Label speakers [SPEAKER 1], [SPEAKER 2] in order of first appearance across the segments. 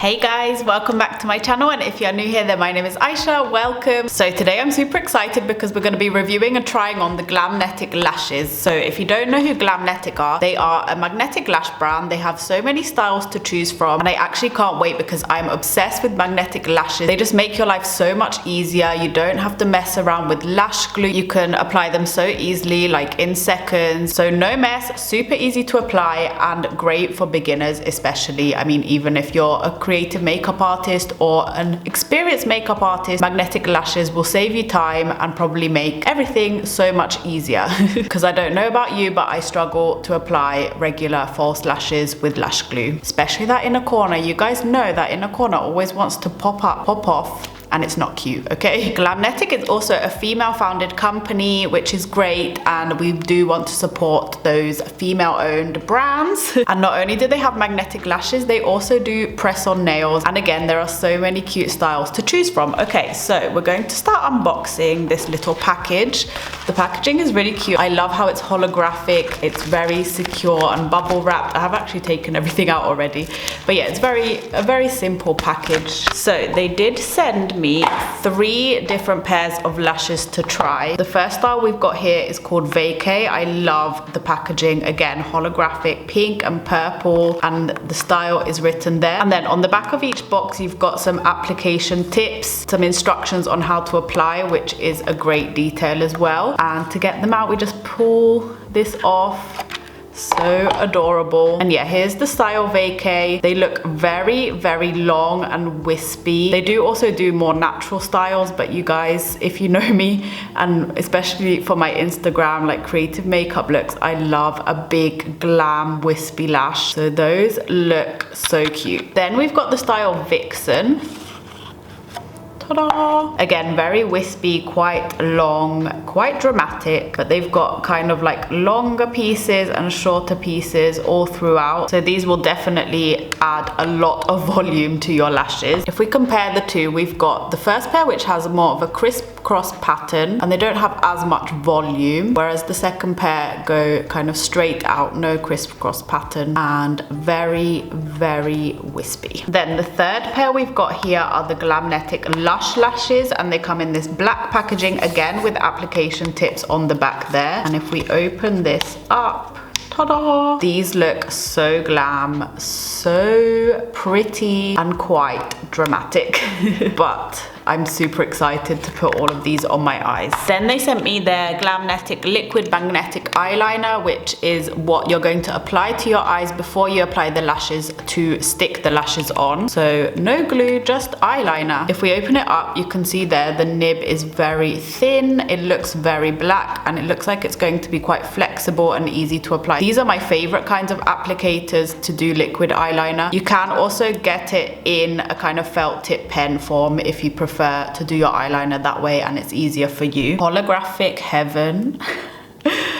[SPEAKER 1] Hey guys, welcome back to my channel, and if you're new here then my name is Aisha, welcome. So today I'm super excited because we're going to be reviewing and trying on the Glamnetic lashes. So if you don't know who Glamnetic are, they are a magnetic lash brand. They have so many styles to choose from and I actually can't wait because I'm obsessed with magnetic lashes. They just make your life so much easier. You don't have to mess around with lash glue. You can apply them so easily, like in seconds. So no mess, super easy to apply and great for beginners especially. I mean, even if you're a creative makeup artist or an experienced makeup artist, magnetic lashes will save you time and probably make everything so much easier. Because I don't know about you, but I struggle to apply regular false lashes with lash glue, especially that inner corner. You guys know that inner corner always wants to pop off, and it's not cute, okay? Glamnetic is also a female-founded company, which is great, and we do want to support those female-owned brands. And not only do they have magnetic lashes, they also do press-on nails, and again, there are so many cute styles to choose from. Okay, so we're going to start unboxing this little package. The packaging is really cute. I love how it's holographic, it's very secure and bubble wrapped. I have actually taken everything out already, but yeah, it's a very simple package. So they did send me 3 different pairs of lashes to try. The first style we've got here is called Vacay. I love the packaging. Again, holographic, pink and purple, and the style is written there. And then on the back of each box, you've got some application tips, some instructions on how to apply, which is a great detail as well. And to get them out, we just pull this off. So adorable. And yeah, here's the style Vacay. They look very, very long and wispy. They do also do more natural styles, but you guys, if you know me, and especially for my Instagram, like creative makeup looks, I love a big glam wispy lash. So those look so cute. Then we've got the style Vixen. Ta-da! Again, very wispy, quite long, quite dramatic, but they've got kind of like longer pieces and shorter pieces all throughout. So these will definitely add a lot of volume to your lashes. If we compare the two, we've got the first pair, which has more of a crisscross pattern and they don't have as much volume, whereas the second pair go kind of straight out, no crisscross pattern, and very, very wispy. Then the third pair we've got here are the Glamnetic Lush lashes, and they come in this black packaging, again with application tips on the back there. And if we open this up, ta-da! These look so glam, so pretty and quite dramatic. But I'm super excited to put all of these on my eyes. Then they sent me their Glamnetic Liquid Magnetic Eyeliner, which is what you're going to apply to your eyes before you apply the lashes to stick the lashes on. So no glue, just eyeliner. If we open it up, you can see there the nib is very thin. It looks very black and it looks like it's going to be quite flexible and easy to apply. These are my favorite kinds of applicators to do liquid eyeliner. You can also get it in a kind of felt tip pen form if you prefer to do your eyeliner that way and it's easier for you. Holographic heaven.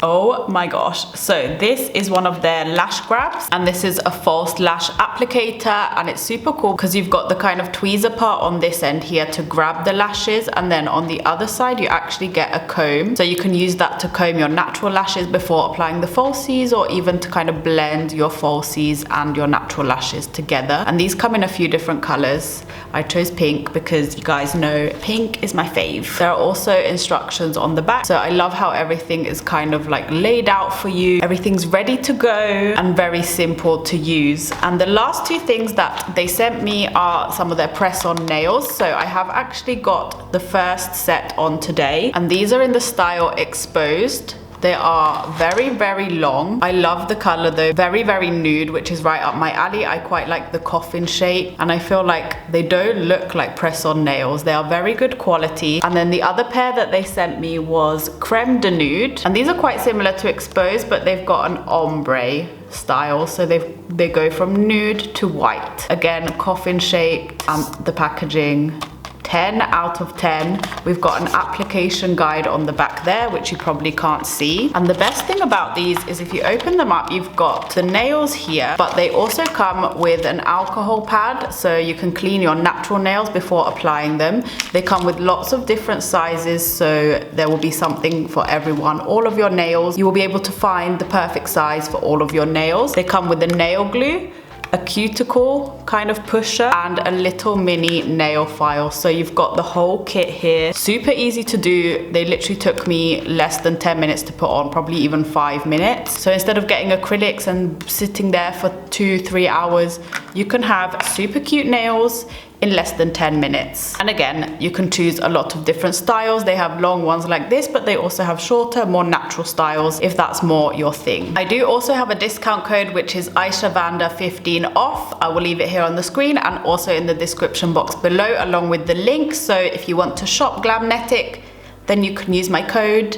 [SPEAKER 1] Oh my gosh. So this is one of their lash grabs, and this is a false lash applicator, and it's super cool because you've got the kind of tweezer part on this end here to grab the lashes, and then on the other side you actually get a comb, so you can use that to comb your natural lashes before applying the falsies, or even to kind of blend your falsies and your natural lashes together. And these come in a few different colors. I chose pink because you guys know pink is my fave. There are also instructions on the back, so I love how everything is kind of like laid out for you. Everything's ready to go and very simple to use. And the last 2 things that they sent me are some of their press-on nails. So I have actually got the first set on today, and these are in the style Exposed. They are very, very long. I love the color though, very, very nude, which is right up my alley. I quite like the coffin shape, and I feel like they don't look like press-on nails. They are very good quality. And then the other pair that they sent me was Creme de Nude, and these are quite similar to Exposed, but they've got an ombre style, so they go from nude to white. Again, coffin shaped, the packaging 10 out of 10. We've got an application guide on the back there, which you probably can't see. And the best thing about these is if you open them up, you've got the nails here, but they also come with an alcohol pad, so you can clean your natural nails before applying them. They come with lots of different sizes, so there will be something for everyone. All of your nails, you will be able to find the perfect size for all of your nails. They come with the nail glue, a cuticle kind of pusher, and a little mini nail file. So you've got the whole kit here. Super easy to do. They literally took me less than 10 minutes to put on, probably even 5 minutes. So instead of getting acrylics and sitting there for 2-3 hours, you can have super cute nails in less than 10 minutes. And again, you can choose a lot of different styles. They have long ones like this, but they also have shorter, more natural styles if that's more your thing. I do also have a discount code, which is AishaVanda15 off. I will leave it here on the screen and also in the description box below, along with the link. So if you want to shop Glamnetic, then you can use my code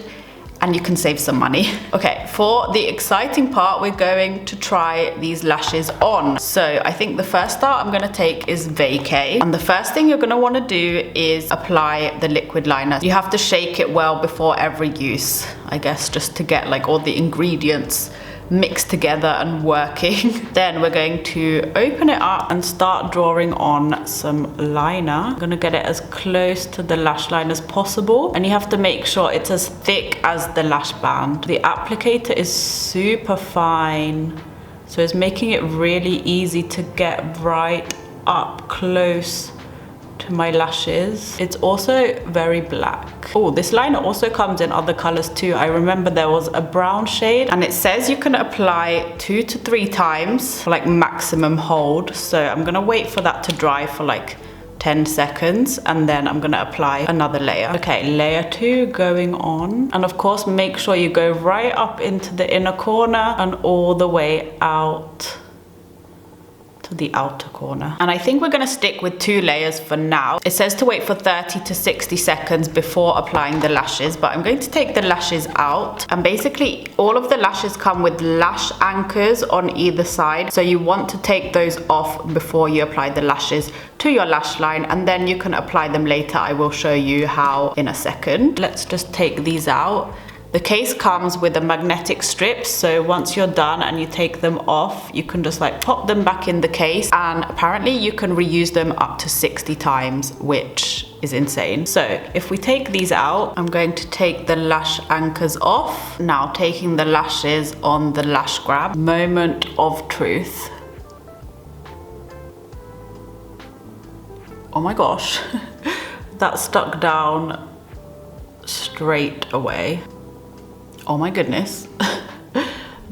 [SPEAKER 1] and you can save some money. Okay, for the exciting part, we're going to try these lashes on. So I think the first start I'm gonna take is Vacay. And the first thing you're gonna wanna do is apply the liquid liner. You have to shake it well before every use, I guess, just to get like all the ingredients mixed together and working. Then we're going to open it up and start drawing on some liner. I'm gonna get it as close to the lash line as possible, and you have to make sure it's as thick as the lash band. The applicator is super fine, so it's making it really easy to get right up close to my lashes. It's also very black. Oh, this liner also comes in other colors too. I remember there was a brown shade, and it says you can apply 2 to 3 times for like maximum hold. So I'm gonna wait for that to dry for like 10 seconds, and then I'm gonna apply another layer. Okay, layer 2 going on. And of course, make sure you go right up into the inner corner and all the way out the outer corner. And I think we're gonna stick with 2 layers for now. It says to wait for 30 to 60 seconds before applying the lashes, but I'm going to take the lashes out. And basically all of the lashes come with lash anchors on either side, so you want to take those off before you apply the lashes to your lash line, and then you can apply them later. I will show you how in a second. Let's just take these out. The case comes with a magnetic strip, so once you're done and you take them off, you can just like pop them back in the case, and apparently you can reuse them up to 60 times, which is insane. So if we take these out, I'm going to take the lash anchors off. Now taking the lashes on the lash grab. Moment of truth. Oh my gosh, that stuck down straight away. Oh my goodness.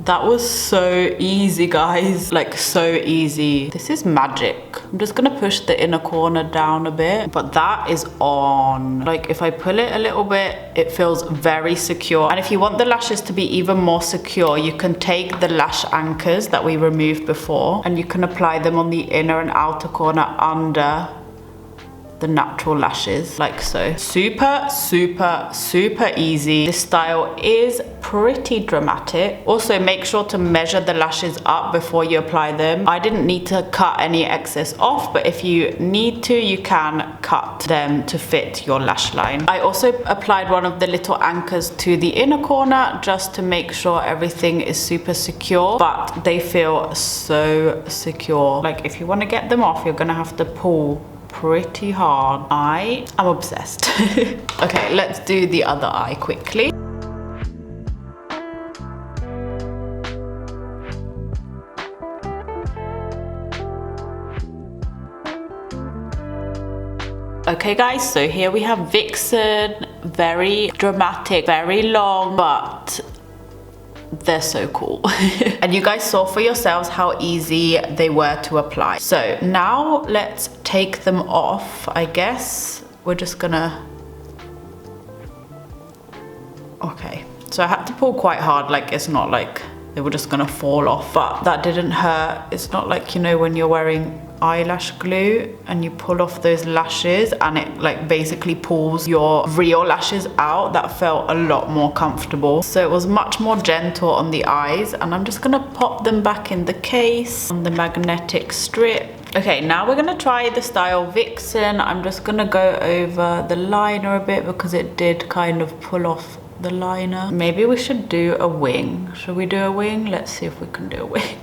[SPEAKER 1] That was so easy, guys. Like so easy. This is magic. I'm just gonna push the inner corner down a bit, but that is on. Like if I pull it a little bit, it feels very secure. And if you want the lashes to be even more secure, you can take the lash anchors that we removed before, and you can apply them on the inner and outer corner under the natural lashes, like so. Super, super, super easy. This style is pretty dramatic. Also, make sure to measure the lashes up before you apply them. I didn't need to cut any excess off, but if you need to, you can cut them to fit your lash line. I also applied one of the little anchors to the inner corner just to make sure everything is super secure, but they feel so secure. Like if you want to get them off, you're gonna have to pull pretty hard. I am obsessed. Okay, let's do the other eye quickly. Okay guys, so here we have Vixen. Very dramatic, very long, but they're so cool. And you guys saw for yourselves how easy they were to apply. So now let's take them off. I guess we're just gonna... Okay, so I had to pull quite hard, like it's not like they were just gonna fall off, but that didn't hurt. It's not like, you know, when you're wearing eyelash glue and you pull off those lashes and it like basically pulls your real lashes out. That felt a lot more comfortable. So it was much more gentle on the eyes, and I'm just gonna pop them back in the case on the magnetic strip. Okay, now we're gonna try the style Vixen. I'm just gonna go over the liner a bit because it did kind of pull off the liner. Maybe we should do a wing. Should we do a wing? Let's see if we can do a wing.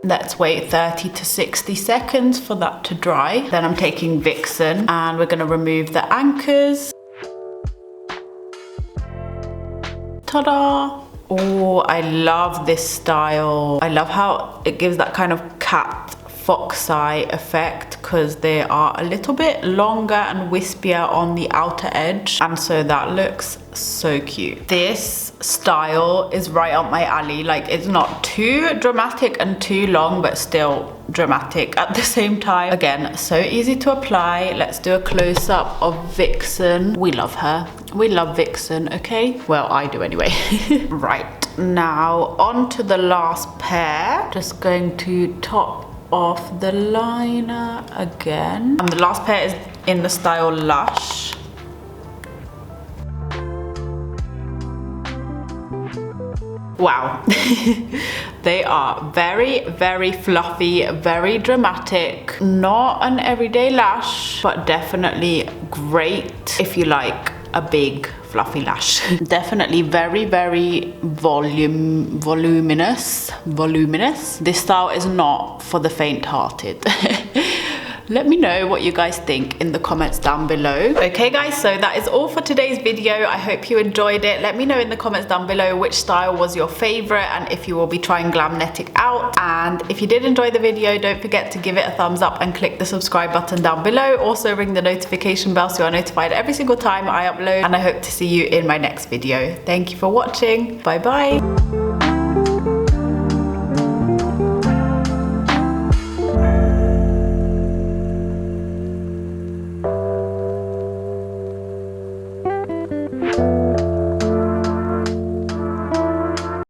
[SPEAKER 1] Let's wait 30 to 60 seconds for that to dry. Then I'm taking Vixen and we're gonna remove the anchors. Ta-da! Oh, I love this style. I love how it gives that kind of cat fox eye effect because they are a little bit longer and wispier on the outer edge, and so that looks so cute. This style is right up my alley. Like, it's not too dramatic and too long, but still dramatic at the same time. Again, so easy to apply. Let's do a close-up of Vixen. We love her. We love Vixen, okay? Well, I do anyway. Right, now on to the last pair. Just going to top off the liner again. And the last pair is in the style Lush. Wow. They are very, very fluffy, very dramatic. Not an everyday lash, but definitely great if you like a big fluffy lash. Definitely very, very voluminous. This style is not for the faint-hearted. Let me know what you guys think in the comments down below. Okay guys, so that is all for today's video. I hope you enjoyed it. Let me know in the comments down below which style was your favorite and if you will be trying Glamnetic out. And if you did enjoy the video, don't forget to give it a thumbs up and click the subscribe button down below. Also ring the notification bell so you are notified every single time I upload, and I hope to see you in my next video. Thank you for watching. Bye bye.